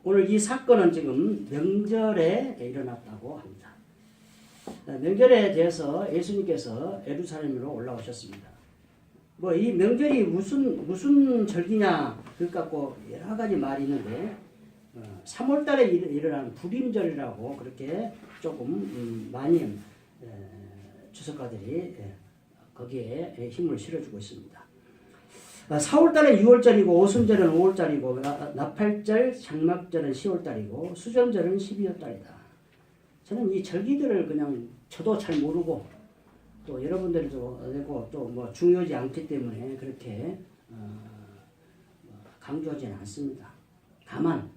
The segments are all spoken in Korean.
오늘 이 사건은 지금 명절에 일어났다고 합니다. 명절에 대해서 예수님께서 예루살렘으로 올라오셨습니다. 뭐 이 명절이 무슨 절기냐 그 갖고 여러 가지 말이 있는데 3월 달에 일어나는 불임절이라고 그렇게 조금 많이 주석가들이 거기에 힘을 실어주고 있습니다. 4월달은 6월절이고 오순절은 5월달이고 나팔절, 장막절은 10월달이고 수전절은 12월달이다. 저는 이 절기들을 그냥 저도 잘 모르고 또 여러분들도 알고 또 뭐 중요하지 않기 때문에 그렇게 강조하지는 않습니다. 다만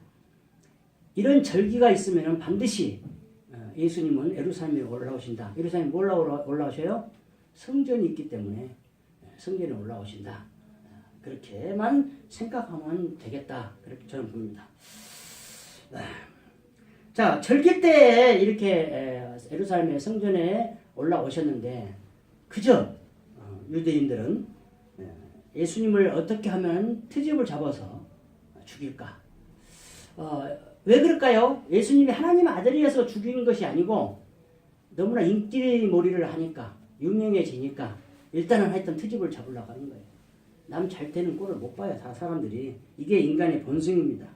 이런 절기가 있으면 반드시 예수님은 예루살렘에 올라오신다. 예루살렘에 올라오셔요? 성전이 있기 때문에 성전에 올라오신다. 그렇게만 생각하면 되겠다. 그렇게 저는 봅니다. 자, 절기 때 이렇게 예루살렘의 성전에 올라오셨는데 그저 유대인들은 예수님을 어떻게 하면 트집을 잡아서 죽일까? 왜 그럴까요? 예수님이 하나님의 아들이어서 죽인 것이 아니고 너무나 인기몰이를 하니까 유명해지니까 일단은 하여튼 트집을 잡으려고 하는 거예요. 남 잘 되는 꼴을 못 봐요. 사람들이. 이게 인간의 본성입니다.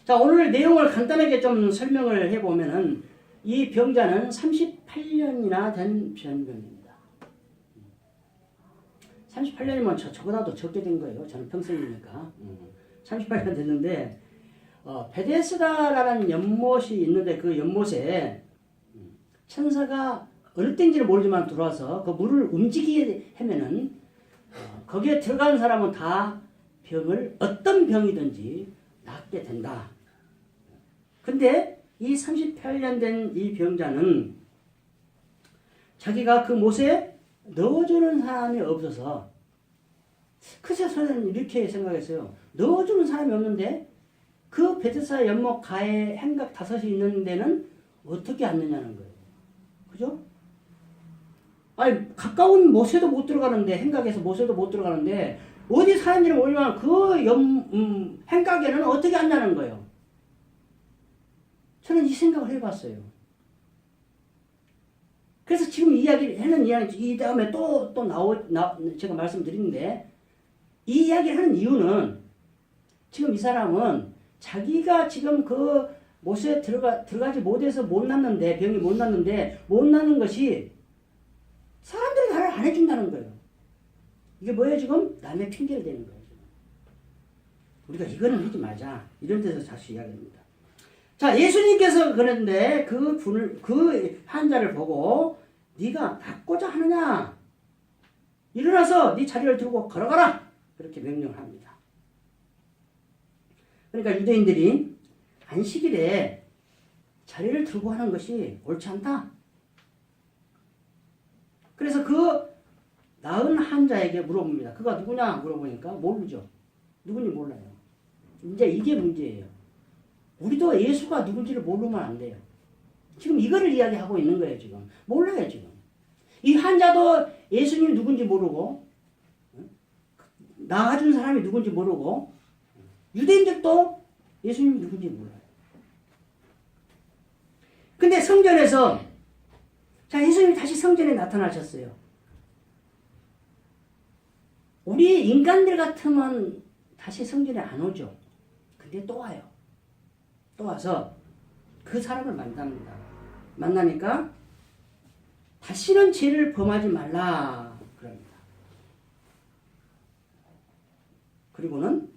자, 오늘 내용을 간단하게 좀 설명을 해보면은 이 병자는 38년이나 된 병입니다. 38년이면 저보다도 적게 된 거예요. 저는 평생이니까. 38년 됐는데 베데스다라는 연못이 있는데 그 연못에 천사가 어느 때인지는 모르지만 들어와서 그 물을 움직이게 하면은 거기에 들어가는 사람은 다 병을 어떤 병이든지 낫게 된다. 근데 이 38년 된 이 병자는 자기가 그 못에 넣어주는 사람이 없어서 그래서 저는 이렇게 생각했어요. 넣어주는 사람이 없는데 그 베데스다 연못 가에 행각 5이 있는 데는 어떻게 앉느냐는 거예요. 그죠? 아니 가까운 못에도 못 들어가는데 행각에서 못에도 못 들어가는데 어디 사람들이 오면 그 행각에는 어떻게 앉냐는 거예요. 저는 이 생각을 해봤어요. 그래서 지금 하는 이야기 이 다음에 또 제가 말씀드리는데 이 이야기를 하는 이유는 지금 이 사람은 자기가 지금 그 못에 들어가지 못해서 못 났는데 병이 못 났는데 못 나는 것이 사람들이 나를 안 해준다는 거예요. 이게 뭐예요 지금? 남의 핑계를 대는 거예요. 지금. 우리가 이거는 하지 말자. 이런 데서 다시 이야기합니다. 자, 예수님께서 그런데 그 환자를 보고 네가 낫고자 하느냐? 일어나서 네 자리를 들고 걸어가라. 그렇게 명령을 합니다. 그러니까 유대인들이 안식일에 자리를 들고 하는 것이 옳지 않다. 그래서 그 나은 환자에게 물어봅니다. 그가 누구냐 물어보니까 모르죠. 누군지 몰라요. 이제 이게 문제예요. 우리도 예수가 누군지를 모르면 안 돼요. 지금 이거를 이야기하고 있는 거예요. 지금 몰라요. 지금 이 환자도 예수님이 누군지 모르고 나아준 사람이 누군지 모르고 유대인들도 예수님이 누군지 몰라요. 근데 성전에서 자, 예수님이 다시 성전에 나타나셨어요. 우리 인간들 같으면 다시 성전에 안 오죠. 근데 또 와요. 또 와서 그 사람을 만납니다. 만나니까 다시는 죄를 범하지 말라 그럽니다. 그리고는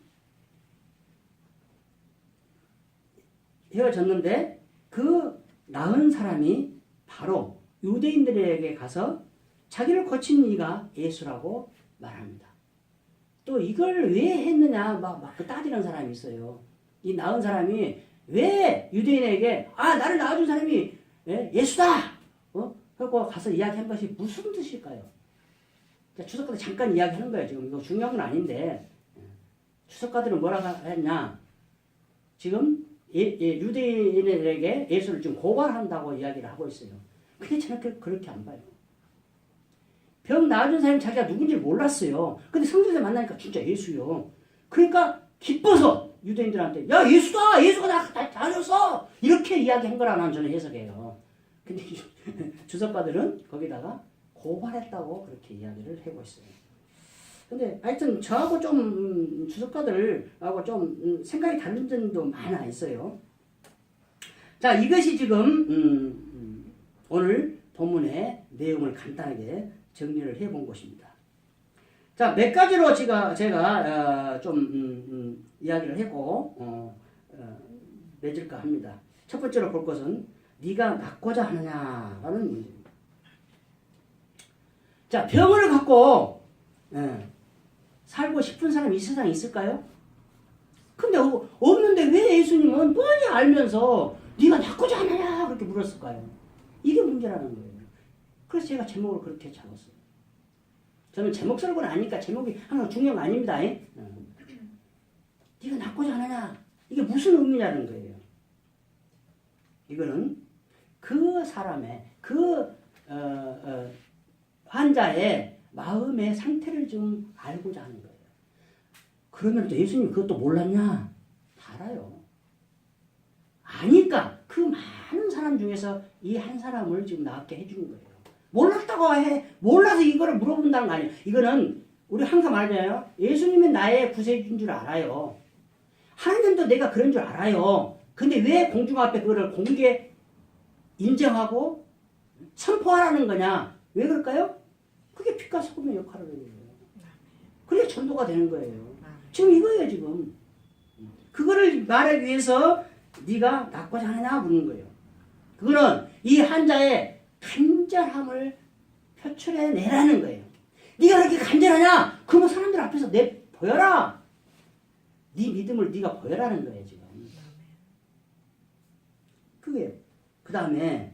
헤어졌는데 그 나은 사람이 바로 유대인들에게 가서 자기를 고친 이가 예수라고 말합니다. 또 이걸 왜 했느냐 막 따지는 사람이 있어요. 이 나은 사람이 왜 유대인에게 나를 낳아준 사람이 예수다! 그리고 가서 이야기한 것이 무슨 뜻일까요? 주석가들 잠깐 이야기하는 거예요. 지금 이거 중요한 건 아닌데 주석가들은 뭐라고 했냐? 지금 유대인에게 예수를 지금 고발한다고 이야기를 하고 있어요. 근데 저는 그렇게 안 봐요. 병 나아준 사람이 자기가 누군지 몰랐어요. 근데 성전에서 만나니까 진짜 예수요. 그러니까 기뻐서 유대인들한테 야 예수다 예수가 나 다녔어 이렇게 이야기한 거라는 저는 해석해요. 근데 주석가들은 거기다가 고발했다고 그렇게 이야기를 하고 있어요. 근데 하여튼 저하고 좀 주석가들하고 좀 생각이 다른 점도 많아 있어요. 자, 이것이 지금 오늘 본문의 내용을 간단하게 정리를 해본 것입니다. 자, 몇 가지로 제가 좀 이야기를 하고 맺을까 합니다. 첫 번째로 볼 것은 네가 낫고자 하느냐라는 문제입니다. 자, 병을 갖고 살고 싶은 사람이 이 세상에 있을까요? 근데 없는데 왜 예수님은 뻔히 알면서 네가 낫고자 하느냐 그렇게 물었을까요? 이게 문제라는 거예요. 그래서 제가 제목을 그렇게 잡았어요. 저는 제목 설고는 아니까 제목이 항상 중요한 거 아닙니다. 네가 낫고자 하느냐 이게 무슨 의미냐는 거예요. 이거는 그 사람의 환자의 마음의 상태를 좀 알고자 하는 거예요. 그러면 또 예수님 그것도 몰랐냐? 다 알아요. 아니까 그 많은 사람 중에서 이 한 사람을 지금 낫게 해주는 거예요. 몰랐다고 몰라서 이거를 물어본다는 거 아니에요. 이거는 우리 항상 말하잖아요. 예수님은 나의 구세주인 줄 알아요. 하나님도 내가 그런 줄 알아요. 근데 왜 공중 앞에 그거를 공개 인정하고 선포하라는 거냐? 왜 그럴까요? 그게 빛과 소금의 역할을 해요. 그래야 전도가 되는 거예요. 지금 이거예요, 지금. 그거를 말하기 위해서 네가 낫고자 하느냐 묻는 거예요. 그거는 이 환자의 간절함을 표출해 내라는 거예요. 네가 그렇게 간절하냐? 그러면 사람들 앞에서 보여라. 네 믿음을 네가 보여라는 거예요, 지금. 그게요. 그 다음에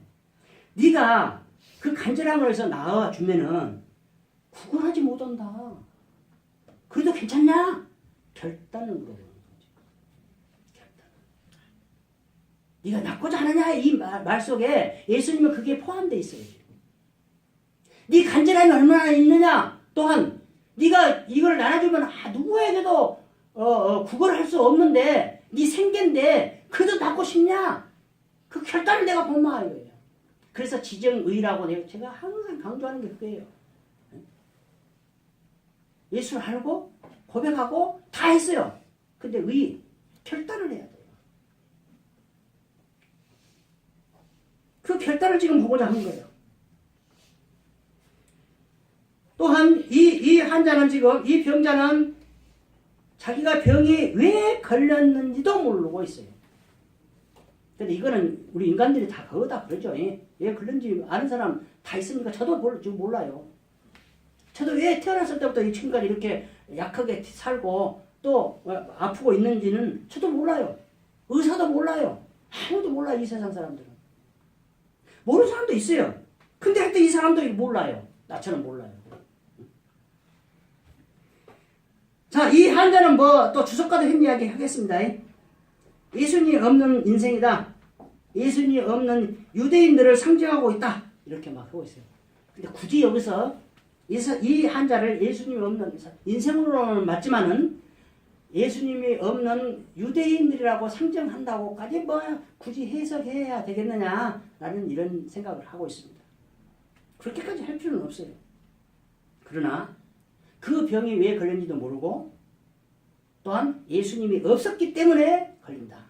네가 그 간절함을 해서 나와주면은 구걸하지 못한다. 그래도 괜찮냐? 결단을 물어보는 거지. 결단. 네가 낫고자 하느냐? 이 말 속에 예수님은 그게 포함되어 있어요. 네 간절함이 얼마나 있느냐? 또한 네가 이걸 나눠주면 누구에게도 구걸할 수 없는데 네 생계인데 그래도 낫고 싶냐? 그 결단을 내가 본마 이거예요. 그래서 지정의라고 제가 항상 강조하는 게 그거예요. 예수를 알고 고백하고 다 했어요. 근데 결단을 해야 돼요. 그 결단을 지금 보고자 하는 거예요. 또한 이 환자는 지금 이 병자는 자기가 병이 왜 걸렸는지도 모르고 있어요. 근데 이거는 우리 인간들이 다 그거다 그러죠. 왜 걸렸는지 아는 사람 다 있습니까? 저도 지금 몰라요. 저도 왜 태어났을 때부터 이 지금까지 이렇게 약하게 살고 또 아프고 있는지는 저도 몰라요. 의사도 몰라요. 아무도 몰라요. 이 세상 사람들은. 모르는 사람도 있어요. 근데 하여튼 이 사람도 몰라요. 나처럼 몰라요. 자, 이 환자는 또 주석가도 한 이야기 하겠습니다. 예수님이 없는 인생이다. 예수님이 없는 유대인들을 상징하고 있다. 이렇게 막 하고 있어요. 근데 굳이 여기서 이 환자를 예수님이 없는 인생으로는 맞지만은 예수님이 없는 유대인들이라고 상정한다고까지 굳이 해석해야 되겠느냐라는 이런 생각을 하고 있습니다. 그렇게까지 할 필요는 없어요. 그러나 그 병이 왜 걸렸는지도 모르고 또한 예수님이 없었기 때문에 걸린다.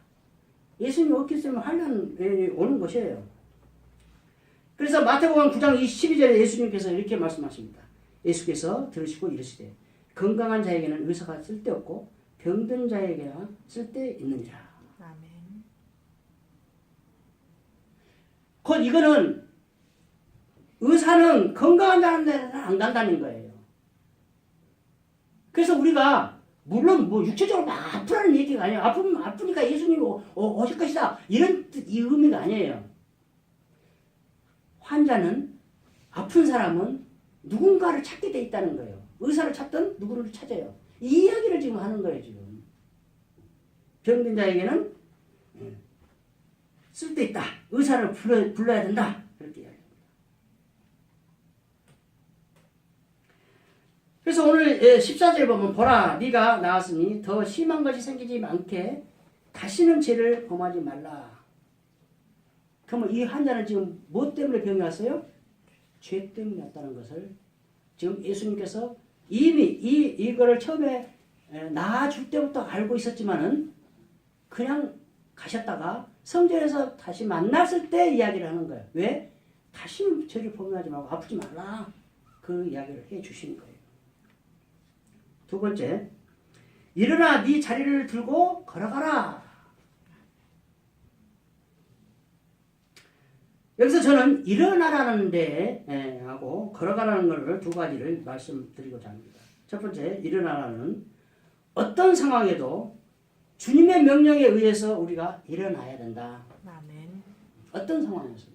예수님이 없기 때문에 환란이 오는 것이에요. 그래서 마태복음 9장 12절에 예수님께서 이렇게 말씀하십니다. 예수께서 들으시고 이르시되 건강한 자에게는 의사가 쓸데없고 병든 자에게나 쓸데있느니라. 아멘. 곧 이거는 의사는 건강한 사람들은 안 간다는 거예요. 그래서 우리가 물론 육체적으로 막 아프라는 얘기가 아니에요. 아프니까 예수님이 오실 것이다. 이런 이 의미가 아니에요. 환자는 아픈 사람은 누군가를 찾게 돼 있다는 거예요. 의사를 찾든 누구를 찾아요. 이 이야기를 지금 하는 거예요. 지금 병든 자에게는 쓸데있다. 의사를 불러야 된다. 그렇게 이야기합니다. 그래서 오늘 14절 보면 보라 네가 나았으니 더 심한 것이 생기지 않게 다시는 죄를 범하지 말라. 그러면 이 환자는 지금 뭐 때문에 병이 왔어요? 죄 때문에 왔다는 것을 지금 예수님께서 이미 이거를 처음에 나아줄 때부터 알고 있었지만은 그냥 가셨다가 성전에서 다시 만났을 때 이야기를 하는 거예요. 왜? 다시는 죄를 범하지 말고 아프지 말라. 그 이야기를 해 주시는 거예요. 두 번째, 일어나 네 자리를 들고 걸어가라. 여기서 저는 일어나라는 데 하고 걸어가라는 것을 두 가지를 말씀드리고자 합니다. 첫 번째, 일어나라는 어떤 상황에도 주님의 명령에 의해서 우리가 일어나야 된다. 아멘. 어떤 상황에서도.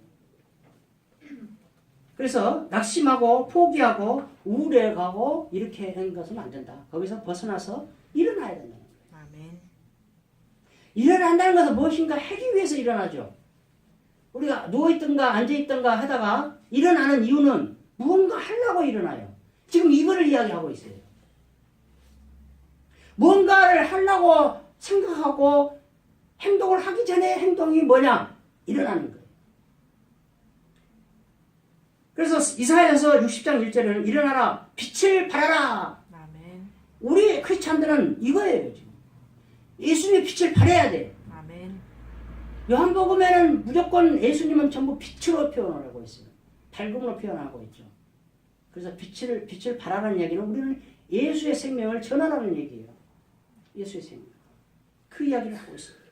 그래서 낙심하고 포기하고 우울해가고 이렇게 하는 것은 안 된다. 거기서 벗어나서 일어나야 된다는 거예요. 아멘. 일어난다는 것은 무엇인가 하기 위해서 일어나죠. 우리가 누워있던가 앉아있던가 하다가 일어나는 이유는 무언가 하려고 일어나요. 지금 이거를 이야기하고 있어요. 뭔가를 하려고 생각하고 행동을 하기 전에 행동이 뭐냐? 일어나는 거예요. 그래서 이사야서 60장 1절에는 일어나라 빛을 발하라. 아멘. 우리 크리스찬들은 이거예요. 지금. 예수님의 빛을 발해야 돼. 아멘. 요한복음에는 무조건 예수님은 전부 빛으로 표현을 하고 있어요. 밝음으로 표현하고 있죠. 그래서 빛을 발하라는 얘기는 우리는 예수의 생명을 전하라는 얘기예요. 예수의 생명. 그 이야기를 하고 있습니다.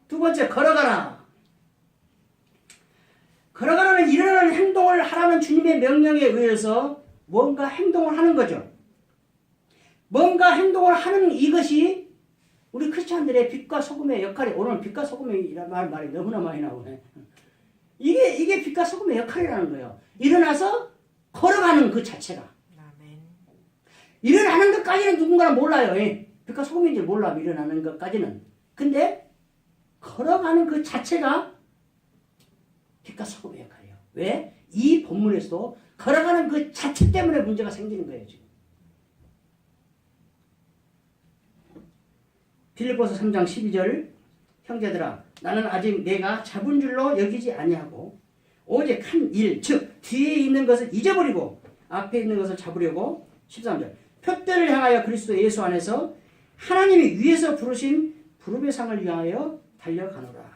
두 번째, 걸어가라. 걸어가라는 일어나는 행동을 하라는 주님의 명령에 의해서 뭔가 행동을 하는 거죠. 뭔가 행동을 하는 이것이 우리 크리스찬들의 빛과 소금의 역할이, 오늘 빛과 소금이라는 말이 너무나 많이 나오네. 이게 빛과 소금의 역할이라는 거예요. 일어나서 걸어가는 그 자체가. 아멘. 일어나는 것까지는 누군가는 몰라요. 빛과 소금인지 몰라, 일어나는 것까지는. 근데 걸어가는 그 자체가 빛과 소금의 역할이에요. 왜? 이 본문에서도 걸어가는 그 자체 때문에 문제가 생기는 거예요. 지금. 빌립보서 3장 12절 형제들아 나는 아직 내가 잡은 줄로 여기지 아니하고 오직 한 일 즉 뒤에 있는 것을 잊어버리고 앞에 있는 것을 잡으려고 13절 표대를 향하여 그리스도 예수 안에서 하나님이 위에서 부르신 부름의 상을 위하여 달려가노라.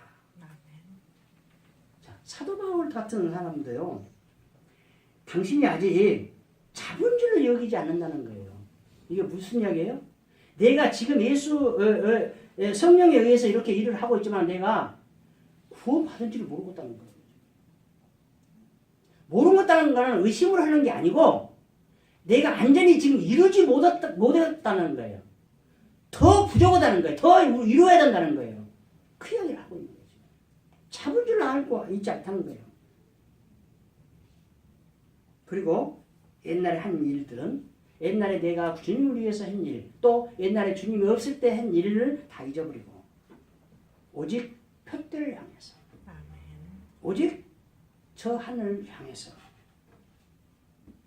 자, 사도 바울 같은 사람도요. 당신이 아직 잡은 줄로 여기지 않는다는 거예요. 이게 무슨 이야기예요? 내가 지금 예수 성령에 의해서 이렇게 일을 하고 있지만 내가 구원받은 줄을 모르고 있다는 거예요. 모르고 있다는 거는 의심을 하는 게 아니고 내가 완전히 지금 이루지 못했다는 거예요. 더 부족하다는 거예요. 더 이루어야 된다는 거예요. 그 이야기를 하고 있는 거죠. 잡을 줄 알고 있지 않다는 거예요. 그리고 옛날에 한 일들은 옛날에 내가 주님을 위해서 한 일, 또 옛날에 주님이 없을 때 한 일을 다 잊어버리고 오직 표대를 향해서 오직 저 하늘을 향해서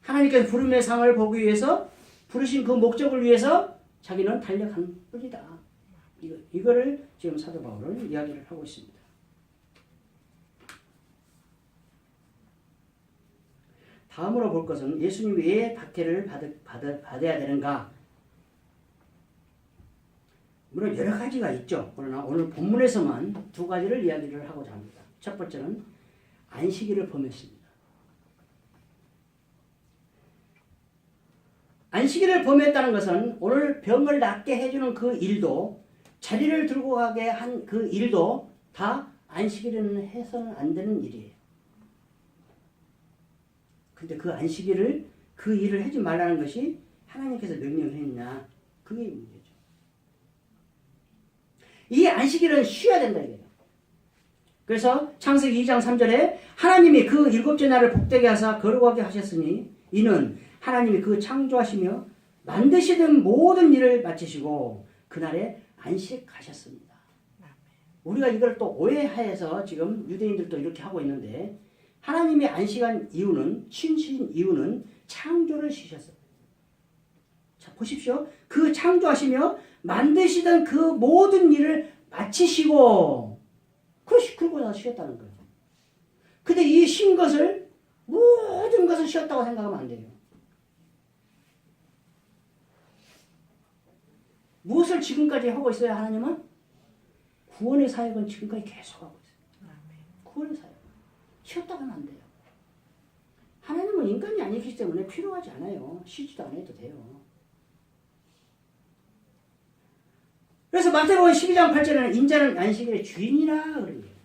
하나님께서 부름의 상을 보기 위해서 부르신 그 목적을 위해서 자기는 달려간 뿐이다. 이거를 지금 사도 바울은 이야기를 하고 있습니다. 다음으로 볼 것은 예수님이 왜 박해를 받아야 되는가? 물론 여러 가지가 있죠. 그러나 오늘 본문에서만 두 가지를 이야기를 하고자 합니다. 첫 번째는 안식일을 범했습니다. 안식일을 범했다는 것은 오늘 병을 낫게 해주는 그 일도 자리를 들고 가게 한 그 일도 다 안식일에는 해서는 안 되는 일이에요. 근데 그 안식일을 그 일을 하지 말라는 것이 하나님께서 명령을 했냐? 그게 문제죠. 이 안식일은 쉬어야 된다 이거예요. 그래서 창세기 2장 3절에 하나님이 그 일곱째 날을 복되게 하사 거룩하게 하셨으니 이는 하나님이 그 창조하시며 만드시던 모든 일을 마치시고 그날에 안식하셨습니다. 우리가 이걸 또 오해해서 지금 유대인들도 이렇게 하고 있는데 하나님이 안식한 이유는, 쉬신 이유는 창조를 지셨어요. 자, 보십시오. 그 창조하시며 만드시던 그 모든 일을 마치시고 그러고 나서 쉬었다는 거예요. 근데 이 쉰 것을 모든 것을 쉬었다고 생각하면 안 돼요. 무엇을 지금까지 하고 있어요, 하나님은? 구원의 사역은 지금까지 계속하고 있어요. 구원의 사역. 쉬었다고 하면 안 돼요. 하나님은 인간이 아니기 때문에 필요하지 않아요. 쉬지도 않아도 돼요. 그래서 마태복음 12장 8절에는 인자는 안식일의 주인이라 그러는 거예요.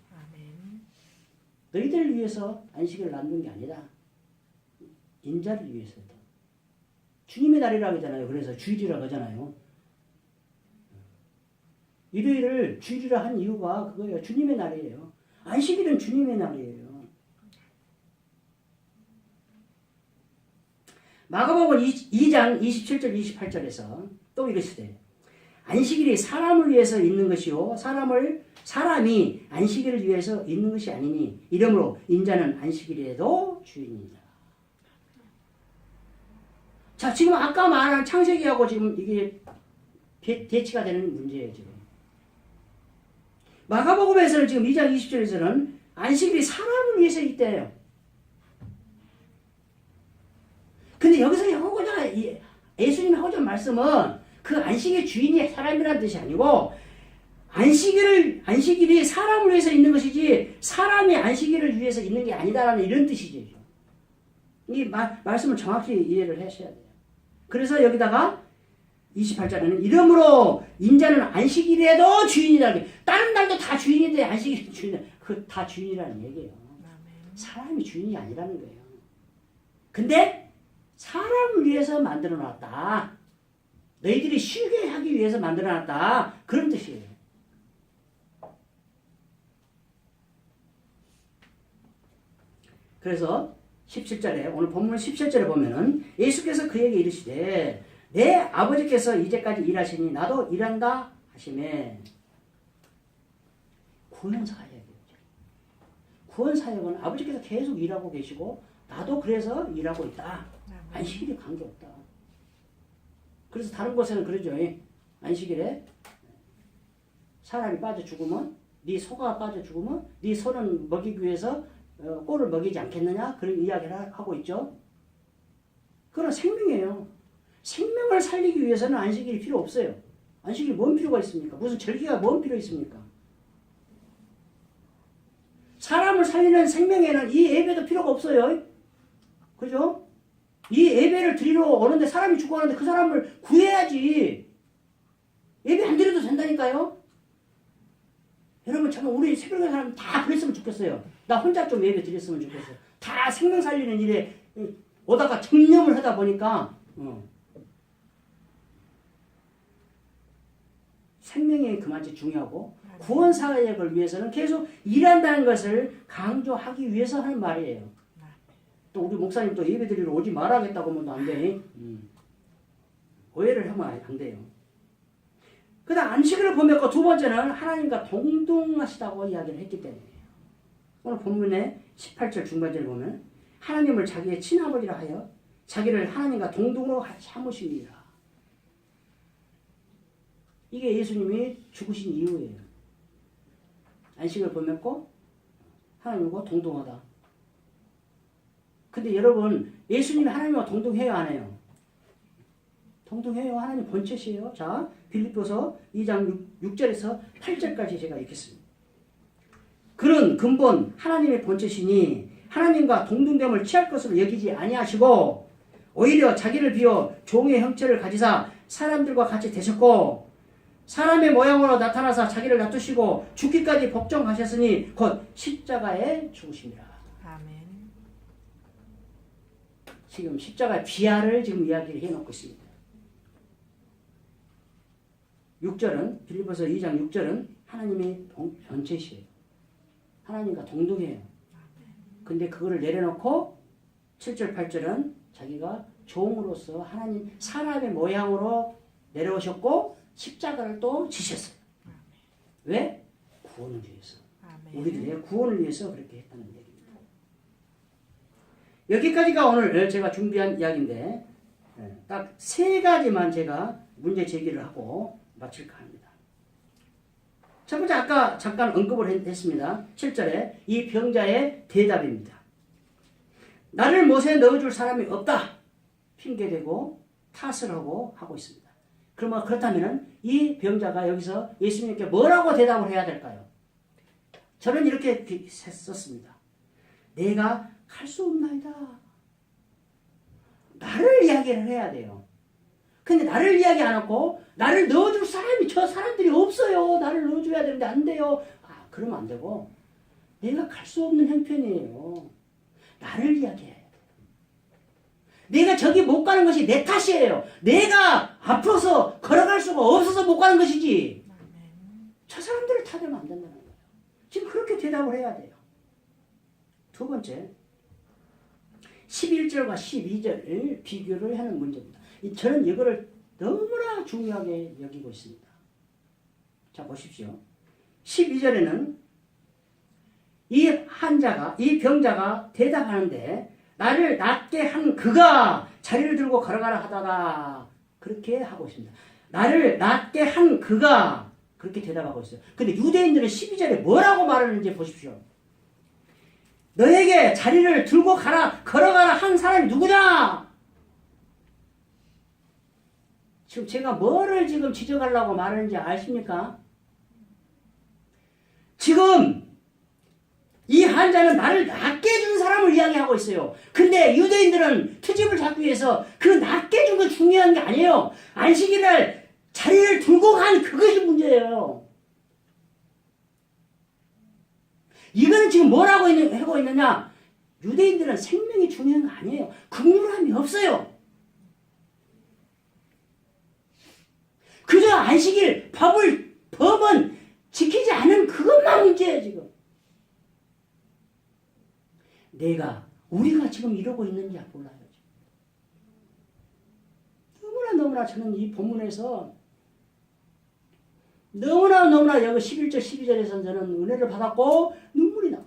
너희들을 위해서 안식일을 만든 게 아니라 인자를 위해서다. 주님의 날이라고 하잖아요. 그래서 주일이라고 하잖아요. 일요일을 주일이라 한 이유가 그거예요. 주님의 날이에요. 안식일은 주님의 날이에요. 마가복음 2장 27절 28절에서 또 이러시되 안식일이 사람을 위해서 있는 것이요 사람이 안식일을 위해서 있는 것이 아니니 이러므로 인자는 안식일에도 주인이다. 자, 지금 아까 말한 창세기하고 지금 이게 대치가 되는 문제예요, 지금. 마가복음에서는 지금 2장 20절에서는 안식일이 사람을 위해서 있대요. 근데 여기서 예수님이 하고자 말씀은 그 안식의 주인이 사람이라는 뜻이 아니고 안식일이 사람을 위해서 있는 것이지 사람이 안식일을 위해서 있는 게 아니다라는 이런 뜻이죠. 이 말씀을 정확히 이해를 하셔야 돼요. 그래서 여기다가 28절에는 이러므로 인자는 안식일에도 주인이다. 다른 날도 다 주인인데 안식일이 주인이다. 그 다 주인이라는 얘기예요. 사람이 주인이 아니라는 거예요. 근데 사람을 위해서 만들어놨다. 너희들이 쉬게 하기 위해서 만들어놨다. 그런 뜻이에요. 그래서 17절에 오늘 본문 17절에 보면은 예수께서 그에게 이르시되 내 아버지께서 이제까지 일하시니 나도 일한다 하시매 구원사역이에요. 구원사역은 아버지께서 계속 일하고 계시고 나도 그래서 일하고 있다. 안식일이 관계없다. 그래서 다른 곳에는 그러죠. 안식일에 사람이 빠져 죽으면 네 소가 빠져 죽으면 네 소는 먹이기 위해서 꼴을 먹이지 않겠느냐 그런 이야기를 하고 있죠. 그건 생명이에요. 생명을 살리기 위해서는 안식일이 필요 없어요. 안식일이 뭔 필요가 있습니까? 무슨 절기가 뭔 필요 있습니까? 사람을 살리는 생명에는 이 예배도 필요가 없어요. 그죠? 이 예배를 드리러 오는데 사람이 죽어가는데 그 사람을 구해야지. 예배 안 드려도 된다니까요. 여러분 정말 우리 새벽에 사람 다 그랬으면 좋겠어요. 나 혼자 좀 예배 드렸으면 좋겠어요. 다 생명 살리는 일에 오다가 정념을 하다 보니까 생명이 그만치 중요하고 구원 사역을 위해서는 계속 일한다는 것을 강조하기 위해서 하는 말이에요. 또 우리 목사님 또 예배 드리러 오지 말아야겠다고 하면 안 돼. 오해를 하면 안 돼요. 그 다음 안식일을 보면 두 번째는 하나님과 동등하시다고 이야기를 했기 때문이에요. 오늘 본문의 18절 중반절을 보면 하나님을 자기의 친아버지라 하여 자기를 하나님과 동등으로 삼으시니라. 이게 예수님이 죽으신 이유예요. 안식을 보면고 하나님과 동등하다. 근데 여러분 예수님이 하나님과 동등해요 안 해요? 동등해요. 하나님 본체시에요. 자 빌립보서 2장 6절에서 8절까지 제가 읽겠습니다. 그는 근본 하나님의 본체시니 하나님과 동등됨을 취할 것으로 여기지 아니하시고 오히려 자기를 비워 종의 형체를 가지사 사람들과 같이 되셨고 사람의 모양으로 나타나사 자기를 놔두시고 죽기까지 복종하셨으니 곧 십자가에 죽으심이라. 아멘. 지금 십자가의 비하를 지금 이야기를 해놓고 있습니다. 6절은 빌립보서 2장 6절은 하나님의 본체시에요. 하나님과 동등해요. 근데 그거를 내려놓고 7절 8절은 자기가 종으로서 하나님 사람의 모양으로 내려오셨고 십자가를 또 지셨어요. 왜? 구원을 위해서. 우리들의 구원을 위해서 그렇게 했다는 얘기입니다. 여기까지가 오늘 제가 준비한 이야기인데 딱 3가지만 제가 문제 제기를 하고 마칠까 합니다. 첫 번째 아까 잠깐 언급을 했습니다. 7절에 이 병자의 대답입니다. 나를 못에 넣어줄 사람이 없다. 핑계대고 탓을 하고 있습니다. 그러면 그렇다면 이 병자가 여기서 예수님께 뭐라고 대답을 해야 될까요? 저는 이렇게 썼습니다. 내가 갈 수 없나이다. 나를 이야기를 해야 돼요. 근데 나를 이야기 안 하고 나를 넣어줄 사람이 저 사람들이 없어요. 나를 넣어줘야 되는데 안 돼요. 그러면 안 되고 내가 갈 수 없는 형편이에요. 나를 이야기해야 돼요. 내가 저기 못 가는 것이 내 탓이에요. 내가 앞으로서 걸어갈 수가 없어서 못 가는 것이지. 저 사람들을 탓하면 안 된다는 거예요. 지금 그렇게 대답을 해야 돼요. 두 번째 11절과 12절을 비교를 하는 문제입니다. 저는 이거를 너무나 중요하게 여기고 있습니다. 자 보십시오. 12절에는 이 환자가 이 병자가 대답하는데 나를 낫게 한 그가 자리를 들고 걸어가라 하다가 그렇게 하고 있습니다. 나를 낫게 한 그가 그렇게 대답하고 있어요. 근데 유대인들은 12절에 뭐라고 말하는지 보십시오. 너에게 자리를 들고 걸어가라 한 사람이 누구냐? 지금 제가 뭐를 지금 지적하려고 말하는지 아십니까? 지금 이 환자는 나를 낫게 해준 사람을 이야기하고 있어요. 근데 유대인들은 트집을 잡기 위해서 그 낫게 해준 건 중요한 게 아니에요. 안식일날 자리를 들고 간 그것이 문제예요. 이거는 지금 뭐라고 하고 있느냐? 유대인들은 생명이 중요한 거 아니에요. 긍휼함이 없어요. 그저 안식일 법은 지키지 않은 그것만 문제예요. 지금 우리가 지금 이러고 있는지 몰라요. 너무나 저는 이 본문에서 너무나 여기 11절 12절에서 저는 은혜를 받았고 눈물이 나.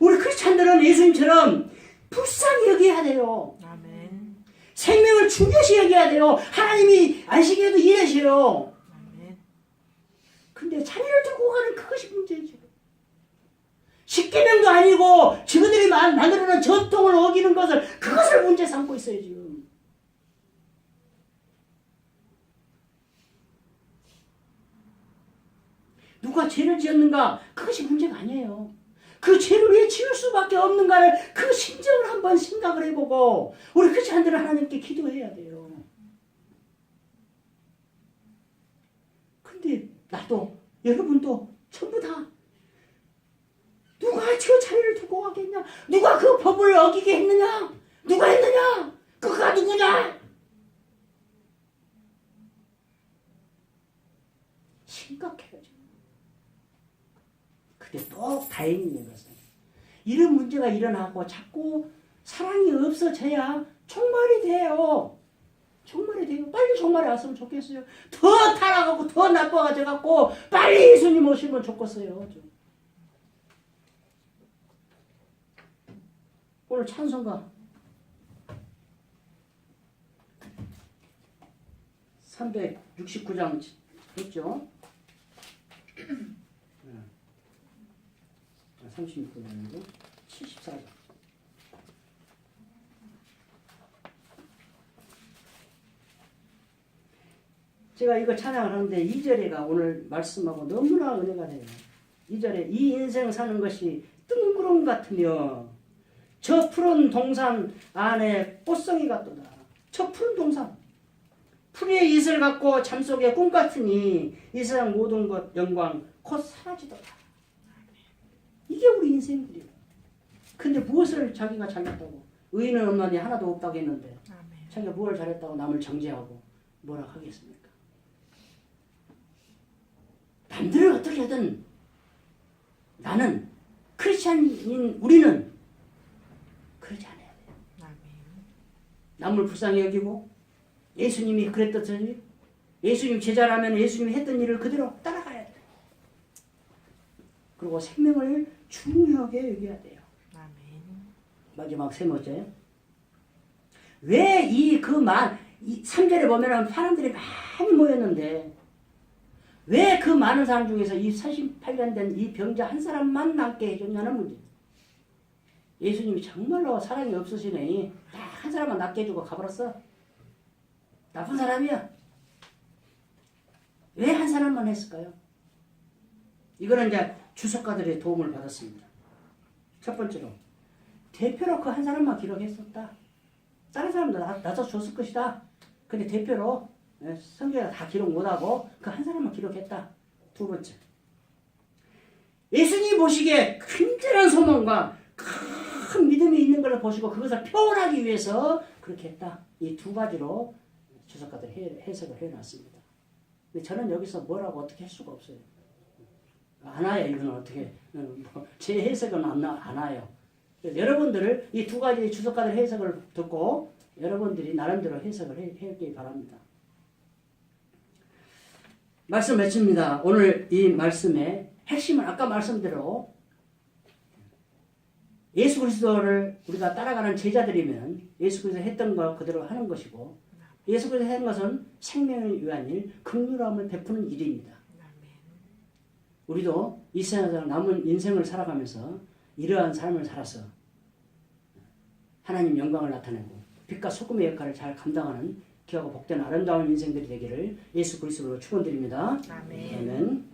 우리 크리스찬들은 예수님처럼 불쌍히 여겨야 돼요. 아멘. 생명을 중요시 여겨야 돼요. 하나님이 안식일에도 일하셔요. 아멘. 근데 자리를 두고 가는 그것이 문제죠. 십계명도 아니고 지그들이 만들어놓은 전통을 어기는 그것을 문제 삼고 있어요 지금. 누가 죄를 지었는가? 그것이 문제가 아니에요. 그 죄를 왜 지을 수밖에 없는가를 그 심정을 한번 생각을 해보고 우리 크리스찬들은 하나님께 기도해야 돼요. 근데 나도 여러분도 전부 다 누가 저 자리를 두고 가겠냐? 누가 그 법을 어기게 했느냐? 누가 했느냐? 그가 누구냐? 심각해요 지금. 근데 또 다행히 있는 것은 이런 문제가 일어나고 자꾸 사랑이 없어져야 종말이 돼요. 종말이 돼요. 빨리 종말이 왔으면 좋겠어요. 더 타락하고 더 나빠가져갖고 빨리 예수님 오시면 좋겠어요. 오늘 찬송가 369장 했죠? 36장이고 74장. 제가 이거 찬양을 하는데 2절에가 오늘 말씀하고 너무나 은혜가 돼요. 2절에 이 인생 사는 것이 뜬구름 같으며 저 푸른 동산 안에 꽃송이 같도다. 저 푸른 동산. 풀의 잇을 갖고 잠속에 꿈 같으니 이 세상 모든 것 영광 곧 사라지도다. 이게 우리 인생들이에요. 근데 무엇을 자기가 잘했다고 의인은 없나니 하나도 없다고 했는데 자기가 무엇을 잘했다고 남을 정죄하고 뭐라 하겠습니까? 남들을 어떻게 하든 나는 크리스찬인 우리는 그러지 않아야 돼요. 남을 불쌍히 여기고 예수님이 그랬듯이 예수님 제자라면 예수님이 했던 일을 그대로 따라가야 돼요. 그리고 생명을 중요하게 여겨야 돼요. 아멘. 마지막 세 번째. 왜 이 3절에 보면은 사람들이 많이 모였는데 왜 그 많은 사람 중에서 이 48년 된 이 병자 한 사람만 남게 해줬냐는 문제. 예수님이 정말로 사랑이 없으시네. 딱 한 사람만 낫게 해주고 가버렸어. 나쁜 사람이야. 왜 한 사람만 했을까요? 이거는 이제 주석가들의 도움을 받았습니다. 첫 번째로 대표로 그 한 사람만 기록했었다. 다른 사람도 낮아줬을 것이다. 근데 대표로 성경에 다 기록 못하고 그 한 사람만 기록했다. 두 번째, 예수님 보시기에 큰절한 소망과 큰 믿음이 있는 걸 보시고 그것을 표현하기 위해서 그렇게 했다. 이 두 가지로 주석가들이 해석을 해놨습니다. 근데 저는 여기서 뭐라고 어떻게 할 수가 없어요. 안 와요. 이건 어떻게 제 해석은 안 와요. 여러분들 이 두 가지 주석가들 해석을 듣고 여러분들이 나름대로 해석을 해주기 바랍니다. 말씀 맺힙니다. 오늘 이 말씀의 핵심은 아까 말씀대로 예수 그리스도를 우리가 따라가는 제자들이면 예수 그리스도 했던 거 그대로 하는 것이고 예수 그리스도 한 것은 생명을 위한 일, 긍휼함을 베푸는 일입니다. 우리도 이 세상에서 남은 인생을 살아가면서 이러한 삶을 살아서 하나님 영광을 나타내고 빛과 소금의 역할을 잘 감당하는 귀하고 복된 아름다운 인생들이 되기를 예수 그리스도로 축원드립니다. 아멘. 아멘.